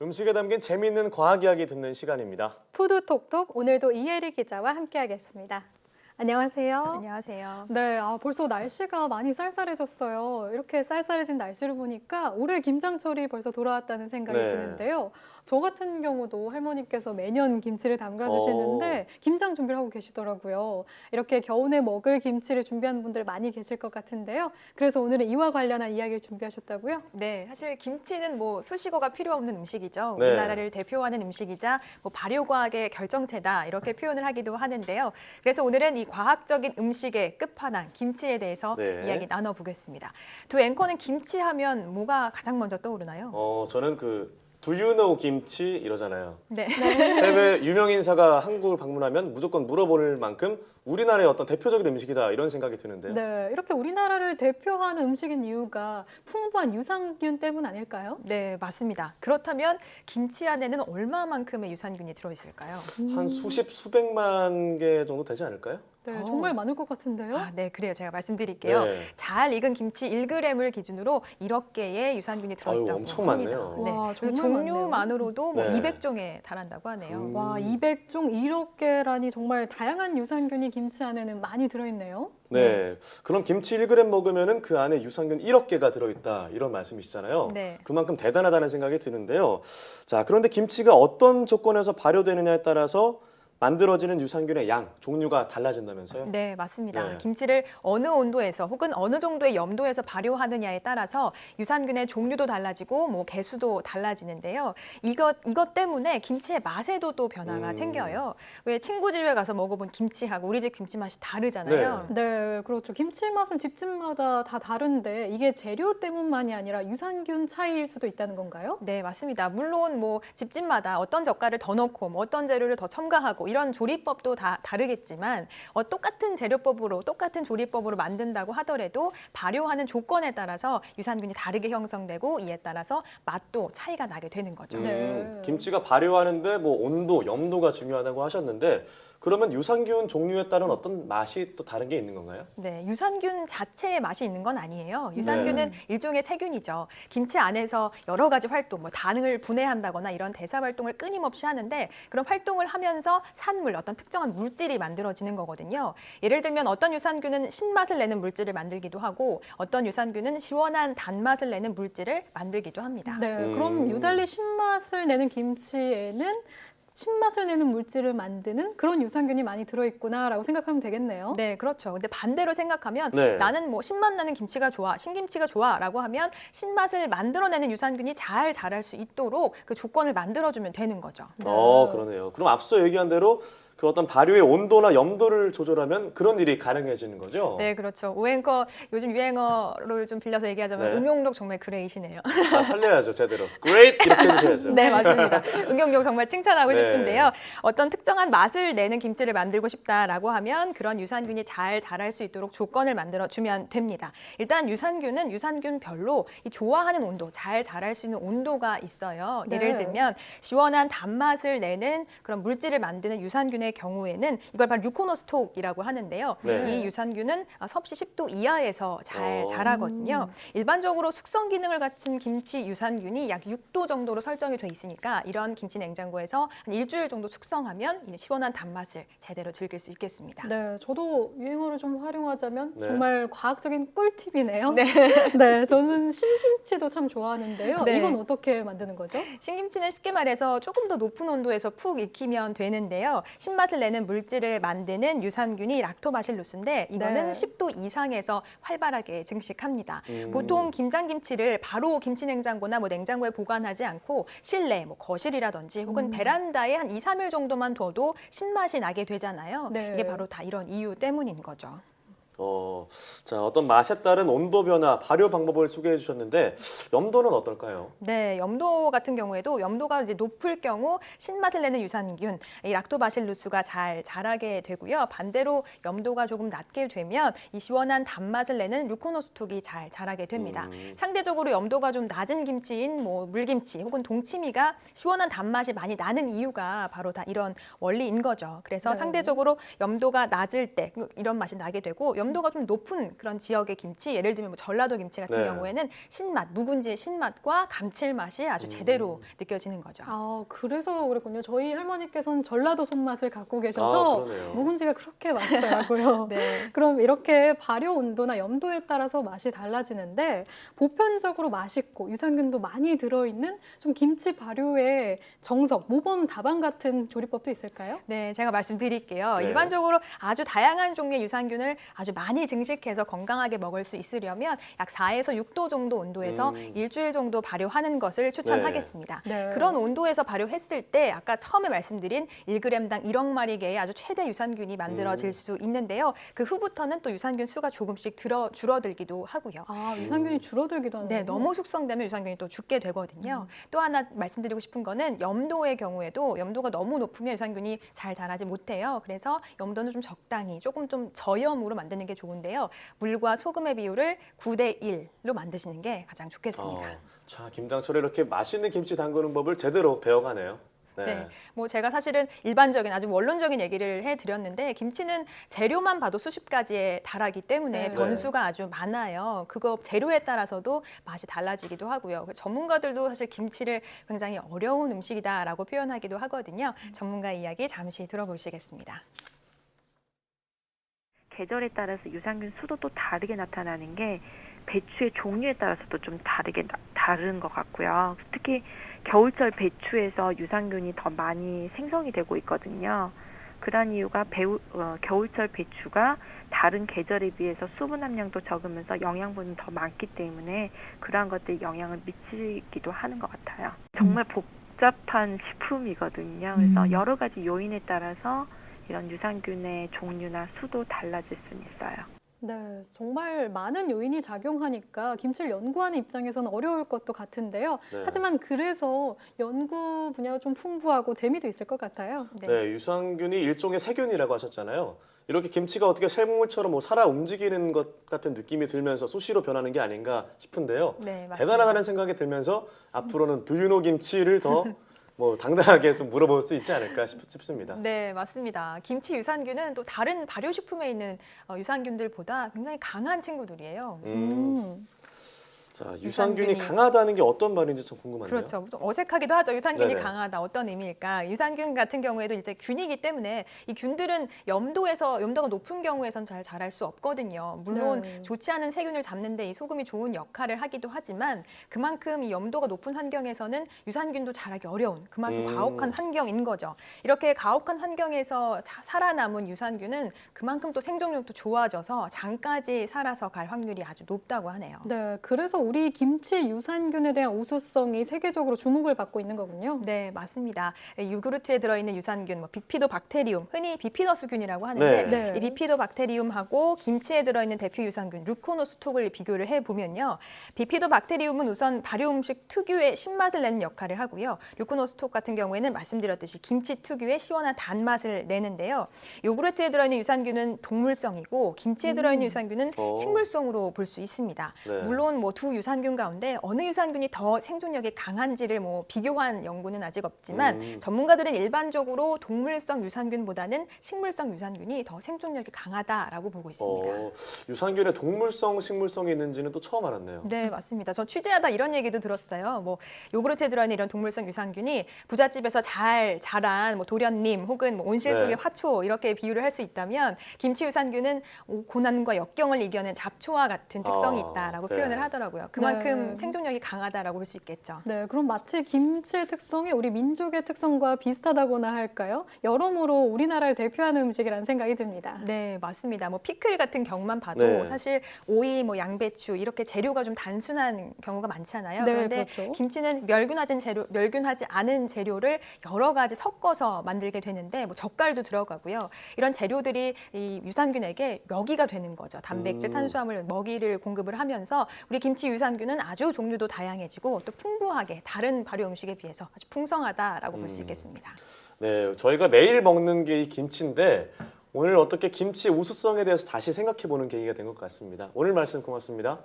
음식에 담긴 재미있는 과학 이야기 듣는 시간입니다. 푸드톡톡 오늘도 이혜리 기자와 함께하겠습니다. 안녕하세요. 안녕하세요. 네, 벌써 날씨가 많이 쌀쌀해졌어요. 이렇게 쌀쌀해진 날씨를 보니까 올해 김장철이 벌써 돌아왔다는 생각이 네. 드는데요. 저 같은 경우도 할머니께서 매년 김치를 담가주시는데 김장 준비를 하고 계시더라고요. 이렇게 겨우내 먹을 김치를 준비하는 분들 많이 계실 것 같은데요. 그래서 오늘은 이와 관련한 이야기를 준비하셨다고요? 네, 사실 김치는 뭐 수식어가 필요 없는 음식이죠. 네. 우리나라를 대표하는 음식이자 뭐 발효과학의 결정체다 이렇게 표현을 하기도 하는데요. 그래서 오늘은 이 과학적인 음식의 끝판왕 김치에 대해서 네. 이야기 나눠보겠습니다. 두 앵커는 김치하면 뭐가 가장 먼저 떠오르나요? 저는 Do you know 김치 이러잖아요. 네. 해외 유명 인사가 한국을 방문하면 무조건 물어볼 만큼 우리나라의 어떤 대표적인 음식이다 이런 생각이 드는데요. 네, 이렇게 우리나라를 대표하는 음식인 이유가 풍부한 유산균 때문 아닐까요? 네, 맞습니다. 그렇다면 김치 안에는 얼마만큼의 유산균이 들어있을까요? 한 수십, 수백만 개 정도 되지 않을까요? 네, 오. 정말 많을 것 같은데요. 네, 그래요. 제가 말씀드릴게요. 네. 잘 익은 김치 1g을 기준으로 1억 개의 유산균이 들어있다고 아유, 엄청 합니다. 많네요. 네. 와, 그리고 정말 종류만으로도 뭐 네. 200종에 달한다고 하네요. 와, 200종 1억 개라니 정말 다양한 유산균이 김치 안에는 많이 들어있네요. 네. 그럼 김치 1g 먹으면은 그 안에 유산균 1억 개가 들어있다 이런 말씀이시잖아요. 네. 그만큼 대단하다는 생각이 드는데요. 자, 그런데 김치가 어떤 조건에서 발효되느냐에 따라서 만들어지는 유산균의 양, 종류가 달라진다면서요? 네, 맞습니다. 네. 김치를 어느 온도에서 혹은 어느 정도의 염도에서 발효하느냐에 따라서 유산균의 종류도 달라지고 뭐 개수도 달라지는데요. 이것 때문에 김치의 맛에도 또 변화가 생겨요. 왜 친구 집에 가서 먹어본 김치하고 우리 집 김치 맛이 다르잖아요. 네, 그렇죠. 김치 맛은 집집마다 다 다른데 이게 재료 때문만이 아니라 유산균 차이일 수도 있다는 건가요? 네, 맞습니다. 물론 뭐 집집마다 어떤 젓갈을 더 넣고 뭐 어떤 재료를 더 첨가하고 이런 조리법도 다 다르겠지만 똑같은 재료법으로 똑같은 조리법으로 만든다고 하더라도 발효하는 조건에 따라서 유산균이 다르게 형성되고 이에 따라서 맛도 차이가 나게 되는 거죠. 네. 김치가 발효하는데 뭐 온도, 염도가 중요하다고 하셨는데 그러면 유산균 종류에 따른 어떤 맛이 또 다른 게 있는 건가요? 네, 유산균 자체의 맛이 있는 건 아니에요. 유산균은 일종의 세균이죠. 김치 안에서 여러 가지 활동, 뭐 당을 분해한다거나 이런 대사 활동을 끊임없이 하는데 그런 활동을 하면서 산물, 어떤 특정한 물질이 만들어지는 거거든요. 예를 들면 어떤 유산균은 신맛을 내는 물질을 만들기도 하고 어떤 유산균은 시원한 단맛을 내는 물질을 만들기도 합니다. 네, 그럼 유달리 신맛을 내는 김치에는 신맛을 내는 물질을 만드는 그런 유산균이 많이 들어있구나라고 생각하면 되겠네요. 네, 그렇죠. 근데 반대로 생각하면 네. 나는 뭐 신맛 나는 김치가 좋아, 신김치가 좋아라고 하면 신맛을 만들어내는 유산균이 잘 자랄 수 있도록 그 조건을 만들어주면 되는 거죠. 그러네요. 그럼 앞서 얘기한 대로 그 어떤 발효의 온도나 염도를 조절하면 그런 일이 가능해지는 거죠? 네, 그렇죠. 오앵커 요즘 유행어를 좀 빌려서 얘기하자면 네. 응용력 정말 그레이시네요. 살려야죠, 제대로. Great! 이렇게 해주셔야죠. 네, 맞습니다. 응용력 정말 칭찬하고 네. 싶은데요. 어떤 특정한 맛을 내는 김치를 만들고 싶다라고 하면 그런 유산균이 잘 자랄 수 있도록 조건을 만들어주면 됩니다. 일단 유산균은 유산균별로 이 좋아하는 온도, 잘 자랄 수 있는 온도가 있어요. 네. 예를 들면 시원한 단맛을 내는 그런 물질을 만드는 유산균의 경우에는 이걸 바로 류코노스톡이라고 하는데요. 네. 이 유산균은 섭씨 10도 이하에서 잘 어. 자라거든요. 일반적으로 숙성 기능을 갖춘 김치 유산균이 약 6도 정도로 설정이 돼 있으니까 이런 김치 냉장고에서 한 일주일 정도 숙성하면 이 시원한 단맛을 제대로 즐길 수 있겠습니다. 네, 저도 유행어를 좀 활용하자면 네. 정말 과학적인 꿀팁이네요. 네. 네, 저는 신김치도 참 좋아하는데요. 네. 이건 어떻게 만드는 거죠? 신김치는 쉽게 말해서 조금 더 높은 온도에서 푹 익히면 되는데요. 신맛을 내는 물질을 만드는 유산균이 락토바실루스인데 이거는 네. 10도 이상에서 활발하게 증식합니다. 보통 김장김치를 바로 김치냉장고나 뭐 냉장고에 보관하지 않고 실내, 뭐 거실이라든지 혹은 베란다에 한 2, 3일 정도만 둬도 신맛이 나게 되잖아요. 네. 이게 바로 다 이런 이유 때문인 거죠. 자, 어떤 맛에 따른 온도 변화, 발효 방법을 소개해 주셨는데 염도는 어떨까요? 네, 염도 같은 경우에도 염도가 이제 높을 경우 신맛을 내는 유산균, 이 락토바실루스가 잘 자라게 되고요. 반대로 염도가 조금 낮게 되면 이 시원한 단맛을 내는 류코노스톡이 잘 자라게 됩니다. 상대적으로 염도가 좀 낮은 김치인 뭐 물김치 혹은 동치미가 시원한 단맛이 많이 나는 이유가 바로 다 이런 원리인 거죠. 그래서 네. 상대적으로 염도가 낮을 때 이런 맛이 나게 되고 염도가 염도가 좀 높은 그런 지역의 김치, 예를 들면 뭐 전라도 김치 같은 네. 경우에는 신맛, 묵은지의 신맛과 감칠맛이 아주 제대로 느껴지는 거죠. 아, 그래서 그랬군요. 저희 할머니께서는 전라도 손맛을 갖고 계셔서 그러네요. 묵은지가 그렇게 맛있더라고요. 네. 그럼 이렇게 발효 온도나 염도에 따라서 맛이 달라지는데 보편적으로 맛있고 유산균도 많이 들어있는 좀 김치 발효의 정석, 모범 답안 같은 조리법도 있을까요? 네, 제가 말씀드릴게요. 네. 일반적으로 아주 다양한 종류의 유산균을 아주 많이 증식해서 건강하게 먹을 수 있으려면 약 4에서 6도 정도 온도에서 일주일 정도 발효하는 것을 추천하겠습니다. 네. 그런 온도에서 발효했을 때 아까 처음에 말씀드린 1g당 1억 마리계의 아주 최대 유산균이 만들어질 수 있는데요. 그 후부터는 또 유산균 수가 조금씩 줄어들기도 하고요. 아, 유산균이 줄어들기도 하는 네, 너무 숙성되면 유산균이 또 죽게 되거든요. 또 하나 말씀드리고 싶은 거는 염도의 경우에도 염도가 너무 높으면 유산균이 잘 자라지 못해요. 그래서 염도는 좀 적당히 조금 좀 저염으로 만드는 게 좋은데요. 물과 소금의 비율을 9대 1로 만드시는 게 가장 좋겠습니다. 자, 김장철에 이렇게 맛있는 김치 담그는 법을 제대로 배워가네요. 네, 뭐 제가 사실은 일반적인 아주 원론적인 얘기를 해드렸는데 김치는 재료만 봐도 수십 가지에 달하기 때문에 네. 변수가 아주 많아요. 그거 재료에 따라서도 맛이 달라지기도 하고요. 전문가들도 사실 김치를 굉장히 어려운 음식이다라고 표현하기도 하거든요. 전문가 이야기 잠시 들어보시겠습니다. 계절에 따라서 유산균 수도 또 다르게 나타나는 게 배추의 종류에 따라서도 좀 다른 것 같고요. 특히 겨울철 배추에서 유산균이 더 많이 생성이 되고 있거든요. 그런 이유가 겨울철 배추가 다른 계절에 비해서 수분 함량도 적으면서 영양분은 더 많기 때문에 그러한 것들이 영향을 미치기도 하는 것 같아요. 정말 복잡한 식품이거든요. 그래서 여러 가지 요인에 따라서 이런 유산균의 종류나 수도 달라질 수는 있어요. 네, 정말 많은 요인이 작용하니까 김치를 연구하는 입장에서는 어려울 것도 같은데요. 네. 하지만 그래서 연구 분야가 좀 풍부하고 재미도 있을 것 같아요. 네, 유산균이 일종의 세균이라고 하셨잖아요. 이렇게 김치가 어떻게 생물처럼 뭐 살아 움직이는 것 같은 느낌이 들면서 수시로 변하는 게 아닌가 싶은데요. 네, 맞습니다. 대단하다는 생각이 들면서 앞으로는 두유노 김치를 더 뭐 당당하게 좀 물어볼 수 있지 않을까 싶습니다. 네, 맞습니다. 김치 유산균은 또 다른 발효식품에 있는 유산균들보다 굉장히 강한 친구들이에요. 자, 유산균이 유산균이 강하다는 게 어떤 말인지 좀 궁금한데요. 그렇죠. 좀 어색하기도 하죠. 유산균이 네네. 강하다. 어떤 의미일까? 유산균 같은 경우에도 이제 균이기 때문에 이 균들은 염도가 높은 경우에선 잘 자랄 수 없거든요. 물론 네. 좋지 않은 세균을 잡는데 이 소금이 좋은 역할을 하기도 하지만 그만큼 이 염도가 높은 환경에서는 유산균도 자라기 어려운 그만큼 가혹한 환경인 거죠. 이렇게 가혹한 환경에서 살아남은 유산균은 그만큼 또 생존력도 좋아져서 장까지 살아서 갈 확률이 아주 높다고 하네요. 네, 그래서 우리 김치 유산균에 대한 우수성이 세계적으로 주목을 받고 있는 거군요. 네, 맞습니다. 요구르트에 들어있는 유산균, 뭐 비피도박테리움, 흔히 비피더스균이라고 하는데 네. 이 비피도박테리움하고 김치에 들어있는 대표 유산균 루코노스톡을 비교를 해보면요. 비피도박테리움은 우선 발효 음식 특유의 신맛을 내는 역할을 하고요. 루코노스톡 같은 경우에는 말씀드렸듯이 김치 특유의 시원한 단맛을 내는데요. 요구르트에 들어있는 유산균은 동물성이고 김치에 들어있는 유산균은 식물성으로 볼 수 있습니다. 네. 물론 뭐 두 유산균 가운데 어느 유산균이 더 생존력이 강한지를 뭐 비교한 연구는 아직 없지만 전문가들은 일반적으로 동물성 유산균보다는 식물성 유산균이 더 생존력이 강하다라고 보고 있습니다. 유산균에 동물성, 식물성이 있는지는 또 처음 알았네요. 네, 맞습니다. 저 취재하다 이런 얘기도 들었어요. 뭐 요구르트에 들어있는 이런 동물성 유산균이 부잣집에서 잘 자란 뭐 도련님 혹은 뭐 온실 속의 네. 화초 이렇게 비유를 할 수 있다면 김치 유산균은 고난과 역경을 이겨낸 잡초와 같은 특성이 있다라고 네. 표현을 하더라고요. 그만큼 네. 생존력이 강하다라고 볼 수 있겠죠. 네, 그럼 마치 김치의 특성이 우리 민족의 특성과 비슷하다고나 할까요? 여러모로 우리나라를 대표하는 음식이라는 생각이 듭니다. 네, 맞습니다. 뭐 피클 같은 경우만 봐도 네. 사실 오이, 뭐 양배추 이렇게 재료가 좀 단순한 경우가 많잖아요. 네, 그런데 그렇죠. 김치는 멸균하지 않은 재료를 여러 가지 섞어서 만들게 되는데 뭐 젓갈도 들어가고요. 이런 재료들이 이 유산균에게 먹이가 되는 거죠. 단백질, 탄수화물, 먹이를 공급을 하면서 우리 김치 유산균은 아주 종류도 다양해지고 또 풍부하게 다른 발효 음식에 비해서 아주 풍성하다라고 볼 수 있겠습니다. 네, 저희가 매일 먹는 게 이 김치인데 오늘 어떻게 김치의 우수성에 대해서 다시 생각해 보는 계기가 된 것 같습니다. 오늘 말씀 고맙습니다.